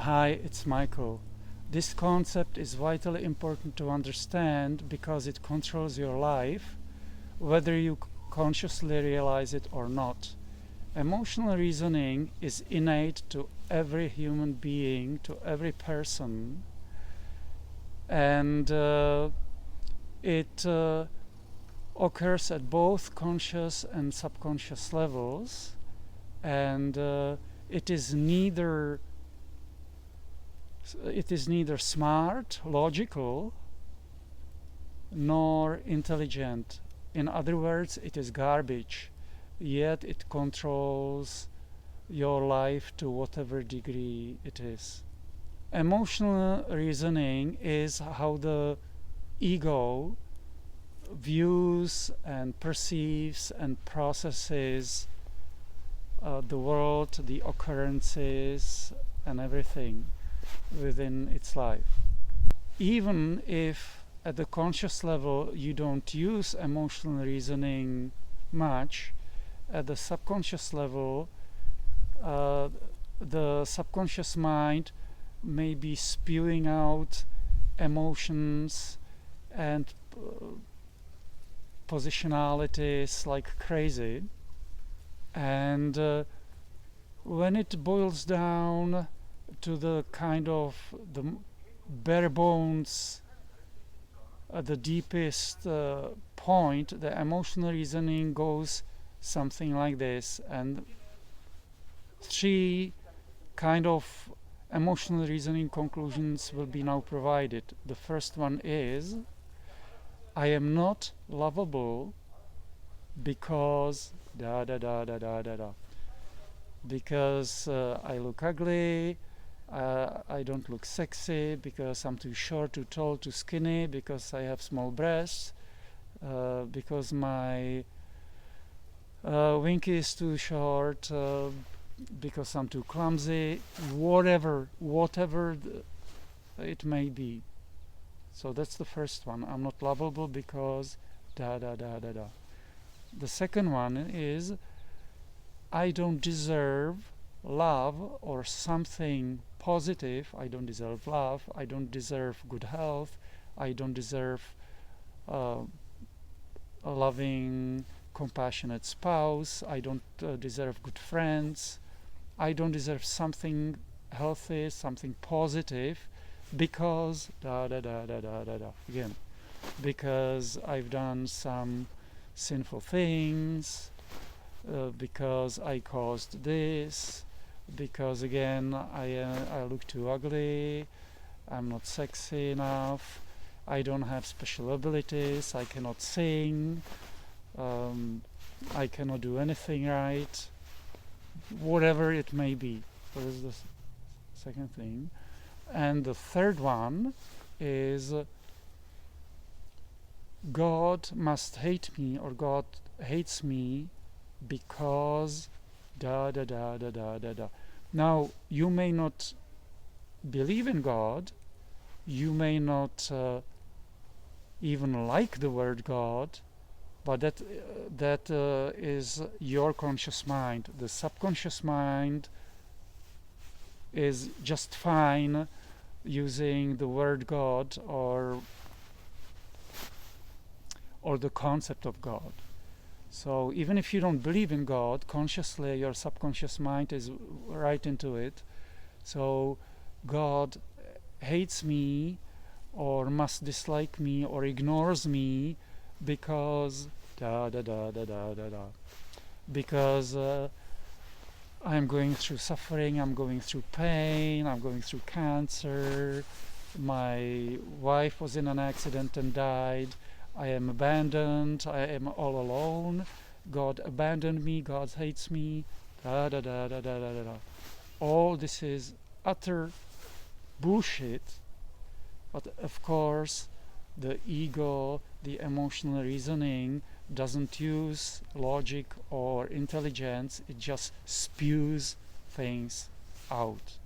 Hi, it's Michael. This concept is vitally important to understand because it controls your life, whether you consciously realize it or not. Emotional reasoning is innate to every human being, to every person, and it occurs at both conscious and subconscious levels, and it is neither smart, logical, nor intelligent. In other words, it is garbage, yet it controls your life to whatever degree it is. Emotional reasoning is how the ego views and perceives and processes the world, the occurrences, and everything within its life. Even if at the conscious level you don't use emotional reasoning much, at the subconscious level the subconscious mind may be spewing out emotions and positionalities like crazy, and when it boils down to the kind of the bare bones, at the deepest point, the emotional reasoning goes something like this, and three kind of emotional reasoning conclusions will be now provided. The first one is, I am not lovable because da da da da da da da, because I look ugly, I don't look sexy, because I'm too short, too tall, too skinny, because I have small breasts, because my winky is too short, because I'm too clumsy, whatever it may be. So that's the first one. I'm not lovable because da da da da da. The second one is, I don't deserve love or something positive. I don't deserve love, I don't deserve good health, I don't deserve a loving, compassionate spouse, I don't deserve good friends, I don't deserve something healthy, something positive, because da da da da da da da again, because I've done some sinful things, because I caused this, because again I look too ugly, I'm not sexy enough, I don't have special abilities, I cannot sing, I cannot do anything right, whatever it may be. So this is the second thing. And the third one is, God must hate me, or God hates me because da da da da da da da. Now, you may not believe in God, you may not even like the word God, but that is your conscious mind. The subconscious mind is just fine using the word God or the concept of God. So even if you don't believe in God, consciously your subconscious mind is right into it. So God hates me, or must dislike me, or ignores me because da da da da da da da. Because I'm going through suffering, I'm going through pain, I'm going through cancer, my wife was in an accident and died, I am abandoned, I am all alone, God abandoned me, God hates me, da da da da da da da. All this is utter bullshit, but of course the ego, the emotional reasoning, doesn't use logic or intelligence, it just spews things out.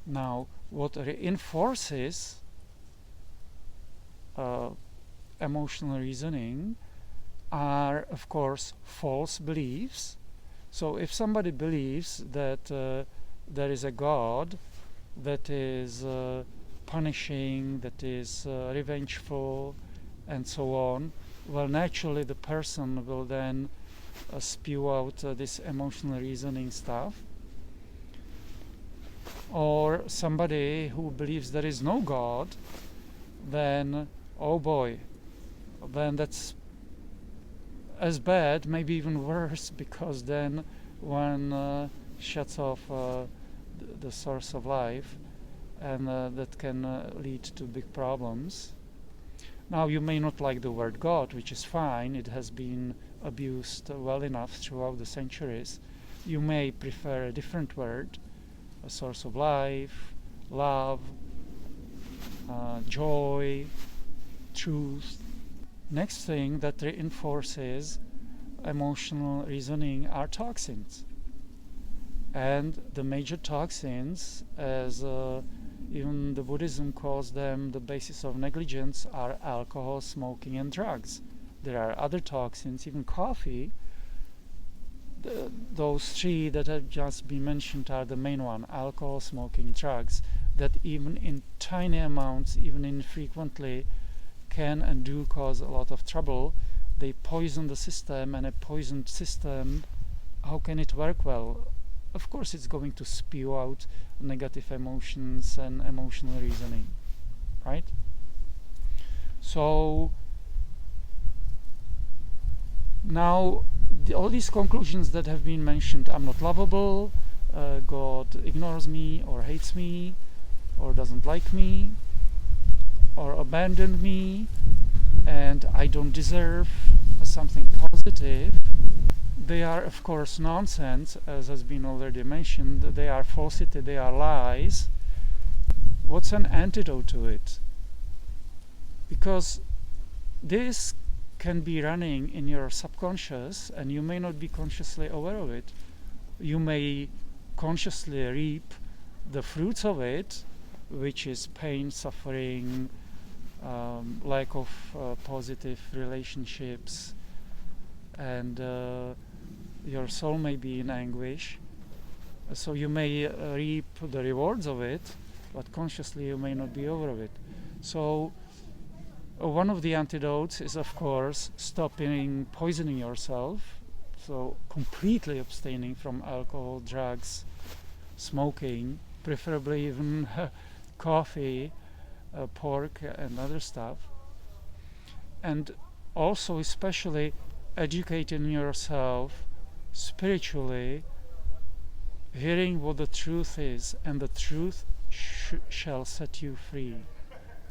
Now, what reinforces emotional reasoning are, of course, false beliefs, So if somebody believes that there is a God that is punishing, that is revengeful, and so on, well, naturally the person will then spew out this emotional reasoning stuff. Or somebody who believes there is no God, then, oh boy, then that's as bad, maybe even worse, because then one shuts off the source of life, and that can lead to big problems. Now, you may not like the word God, which is fine, it has been abused well enough throughout the centuries. You may prefer a different word, a source of life, love, joy, truth. Next thing that reinforces emotional reasoning are toxins. And the major toxins, as even the Buddhism calls them, the basis of negligence, are alcohol, smoking, and drugs. There are other toxins, even coffee. Those three that have just been mentioned are the main one: alcohol, smoking, drugs, that even in tiny amounts, even infrequently, can and do cause a lot of trouble. They poison the system, and a poisoned system, how can it work well? Of course it's going to spew out negative emotions and emotional reasoning, right? So now all these conclusions that have been mentioned: I'm not lovable, God ignores me or hates me or doesn't like me or abandoned me, and I don't deserve something positive, they are of course nonsense, as has been already mentioned. They are falsity, they are lies. What's an antidote to it? Because this can be running in your subconscious and you may not be consciously aware of it. You may consciously reap the fruits of it, which is pain, suffering, lack of positive relationships, and your soul may be in anguish. So you may reap the rewards of it, but consciously you may not be aware of it. So one of the antidotes is, of course, stopping poisoning yourself, so completely abstaining from alcohol, drugs, smoking, preferably even coffee, pork and other stuff, and also especially educating yourself spiritually, hearing what the truth is, and the truth shall set you free,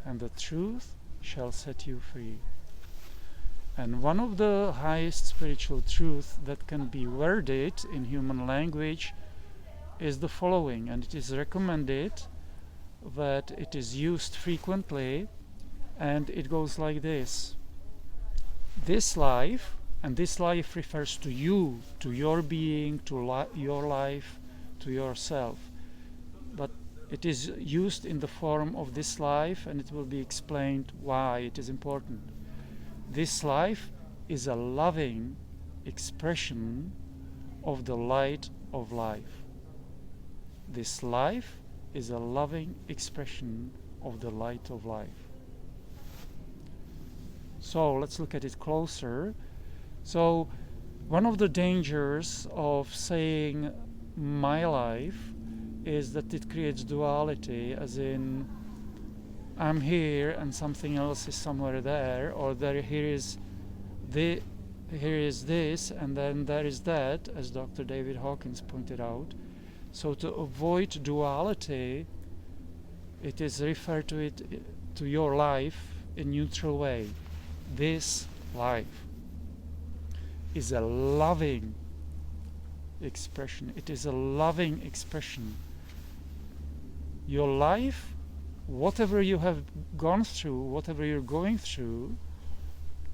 and the truth shall set you free. And one of the highest spiritual truths that can be worded in human language is the following, and it is recommended that it is used frequently, and it goes like this: this life, and this life refers to you, to your being, to your life, to yourself, but it is used in the form of this life, and it will be explained why it is important. This life is a loving expression of the light of life. This life is a loving expression of the light of life. So let's look at it closer. So one of the dangers of saying my life is that it creates duality, as in I'm here and something else is somewhere there, or here is this and then there is that, as Dr. David Hawkins pointed out. So to avoid duality, it is referred to your life in neutral way. This life is a loving expression. It is a loving expression. Your life, whatever you have gone through, whatever you're going through,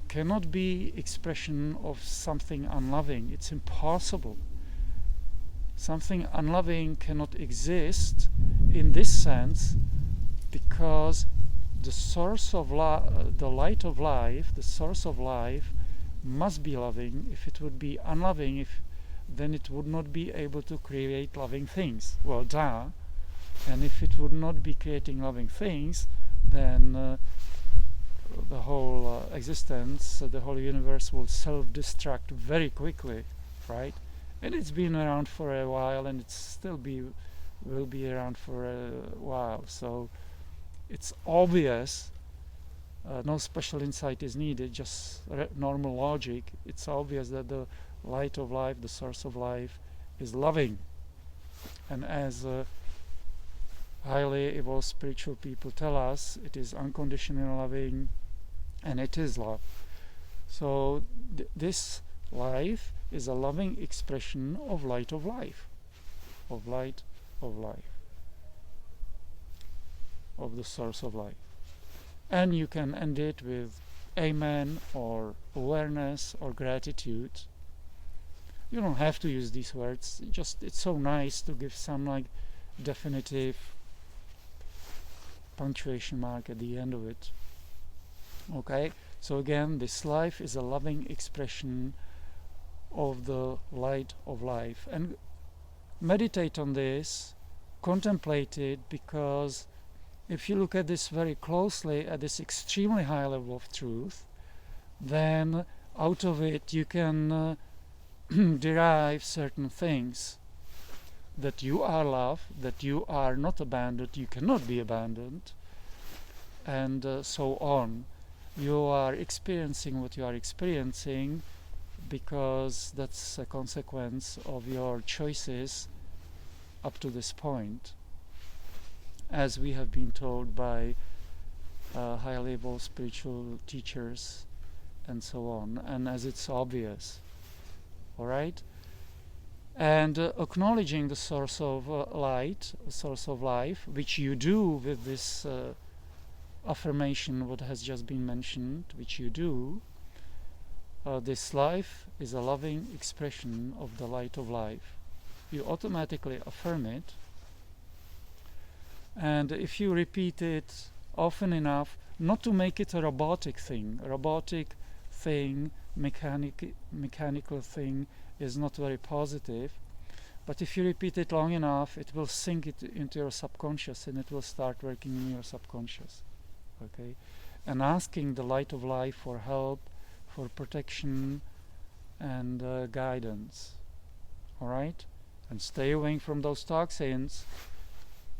cannot be expression of something unloving. It's impossible. Something unloving cannot exist in this sense, because the source of the light of life, the source of life, must be loving. If it would be unloving, if then it would not be able to create loving things. Well, duh. And if it would not be creating loving things, then the whole existence, the whole universe will self-destruct very quickly, right? And it's been around for a while, and it's will be around for a while. So it's obvious. No special insight is needed, just normal logic. It's obvious that the light of life, the source of life, is loving. And as highly evolved spiritual people tell us, it is unconditionally loving, and it is love. So this life is a loving expression of light of life, of light of life, of the source of life. And you can end it with amen or awareness or gratitude. You don't have to use these words, just it's so nice to give some like definitive punctuation mark at the end of it. Okay, so again, this life is a loving expression of the light of life, and meditate on this, contemplate it, because if you look at this very closely, at this extremely high level of truth, then out of it you can derive certain things, that you are love, that you are not abandoned, you cannot be abandoned, and so on. You are experiencing what you are experiencing because that's a consequence of your choices up to this point, as we have been told by high-level spiritual teachers and so on, and as it's obvious. All right? And acknowledging the source of light, source of life, which you do with this affirmation, what has just been mentioned, which you do, this life is a loving expression of the light of life. You automatically affirm it, and if you repeat it often enough, not to make it a robotic thing, mechanical thing is not very positive, but if you repeat it long enough, it will sink it into your subconscious, and it will start working in your subconscious. Okay, and asking the light of life for help, for protection and guidance. All right, and stay away from those toxins.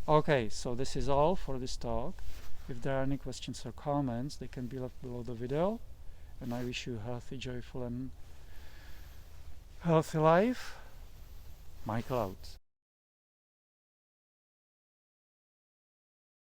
Okay, so this is all for this talk. If there are any questions or comments, they can be left below the video, and I wish you a healthy, joyful and healthy life. Michael out.